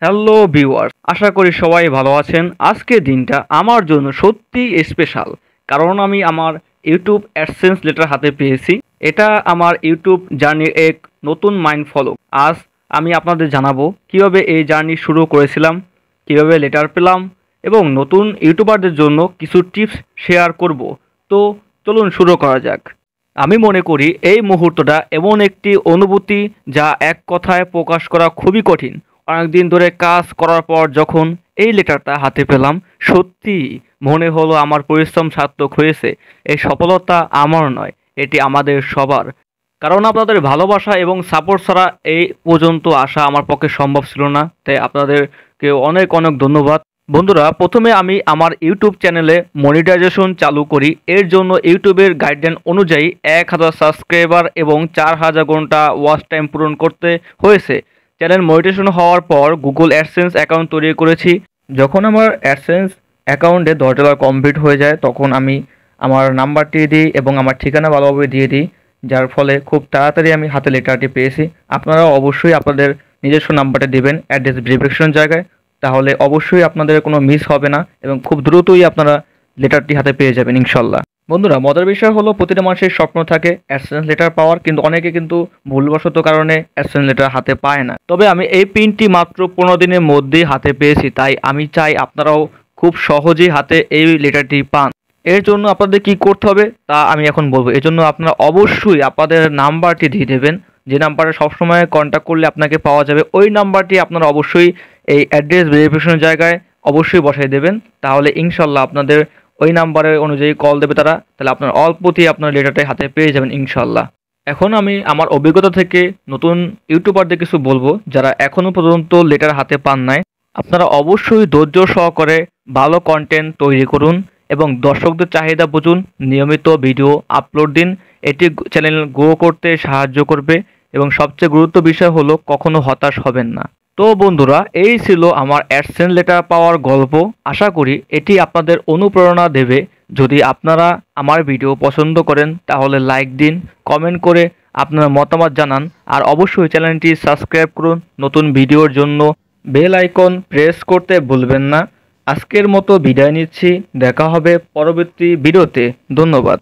Hello viewers, আশা করি সবাই ভালো আছেন। আজকের দিনটা আমার জন্য সত্যিই স্পেশাল, কারণ আমি আমার ইউটিউব অ্যাডসেন্স লেটার হাতে পেয়েছি। এটা আমার ইউটিউব জার্নির এক নতুন মাইন্ড ফলো। আজ আমি আপনাদের জানাবো কিভাবে এই জার্নি শুরু করেছিলাম, কিভাবে লেটার পেলাম এবং নতুন ইউটিউবারদের জন্য কিছু টিপস শেয়ার করব। তো চলুন শুরু করা যাক। আমি মনে করি এই মুহূর্তটা এমন একটি অনুভূতি যা এক কথায় প্রকাশ করা খুবই কঠিন। অনেকদিন ধরে কাজ করার পর যখন এই লেটারটা হাতে পেলাম, সত্যি মনে হলো আমার পরিশ্রম সার্থক হয়েছে। এই সফলতা আমার নয়, এটি আমাদের সবার। কারণ আপনাদের ভালোবাসা এবং সাপোর্ট ছাড়া এই পর্যন্ত আসা আমার পক্ষে সম্ভব ছিল না। তাই আপনাদেরকে অনেক অনেক ধন্যবাদ। বন্ধুরা, প্রথমে আমি আমার ইউটিউব চ্যানেলে মনিটাইজেশন চালু করি। এর জন্য ইউটিউবের গাইডলাইন অনুযায়ী 1000 সাবস্ক্রাইবার এবং 4000 ঘন্টা ওয়াচ টাইম পূরণ করতে হয়েছে। চ্যানেল মনিটাইজেশন হওয়ার পর গুগল অ্যাডসেন্স অ্যাকাউন্ট তৈরি করেছি। যখন আমার অ্যাডসেন্স অ্যাকাউন্টে $10 কমপ্লিট হয়ে যায়, তখন আমি আমার নাম্বারটি দিই এবং আমার ঠিকানা ভালোভাবে দিয়ে দিই, যার ফলে খুব তাড়াতাড়ি আমি হাতে লেটারটি পেয়েছি। আপনারা অবশ্যই আপনাদের নিজস্ব নাম্বারটা দেবেন অ্যাড্রেস ভেরিফিকেশন জায়গায়, তাহলে অবশ্যই আপনাদের কোনো মিস হবে না এবং খুব দ্রুতই আপনারা লেটারটি হাতে পেয়ে যাবেন ইনশাল্লাহ। বন্ধুরা, মজার বিষয় হলো প্রতিটা মানুষের স্বপ্ন থাকে অ্যাডসেন্স লেটার পাওয়ার, কিন্তু অনেকে কিন্তু ভুলবশত কারণে অ্যাডসেন্স লেটার হাতে পায় না। তবে আমি এই পিনটি মাত্র 15 দিনের মধ্যেই হাতে পেয়েছি, তাই আমি চাই আপনারাও খুব সহজেই হাতে এই লেটারটি পান। এর জন্য আপনাদের কি করতে হবে তা আমি এখন বলবো। এর জন্য আপনারা অবশ্যই আপনাদের নাম্বারটি দিয়ে দেবেন, যে নাম্বারে সবসময় কন্ট্যাক্ট করলে আপনাকে পাওয়া যাবে। ওই নাম্বারটি আপনারা অবশ্যই এই অ্যাড্রেস ভেরিফিকেশনের জায়গায় অবশ্যই বসাই দেবেন, তাহলে ইনশাল্লাহ আপনাদের ওই নাম্বারে অনুযায়ী কল দেবে তারা, তাহলে আপনার অল্পতেই আপনার লেটারটাই হাতে পেয়ে যাবেন ইনশাল্লাহ। এখন আমি আমার অভিজ্ঞতা থেকে নতুন ইউটিউবারদের কিছু বলবো যারা এখনও পর্যন্ত লেটার হাতে পান নাই। আপনারা অবশ্যই ধৈর্য সহকারে ভালো কন্টেন্ট তৈরি করুন এবং দর্শকদের চাহিদা বুঝুন, নিয়মিত ভিডিও আপলোড দিন। এটি চ্যানেল গ্রো করতে সাহায্য করবে এবং সবচেয়ে গুরুত্ব বিষয় হলো কখনো হতাশ হবেন না। তো বন্ধুরা, এই ছিল আমার অ্যাডসেন্স লেটার পাওয়ার গল্প। আশা করি এটি আপনাদের অনুপ্রেরণা দেবে। যদি আপনারা আমার ভিডিও পছন্দ করেন তাহলে লাইক দিন, কমেন্ট করে আপনার মতামত জানান, আর অবশ্যই চ্যানেলটি সাবস্ক্রাইব করুন নতুন ভিডিওর জন্য। বেল আইকন প্রেস করতে ভুলবেন না। আজকের মতো বিদায় নিচ্ছি, দেখা হবে পরবর্তী ভিডিওতে। ধন্যবাদ।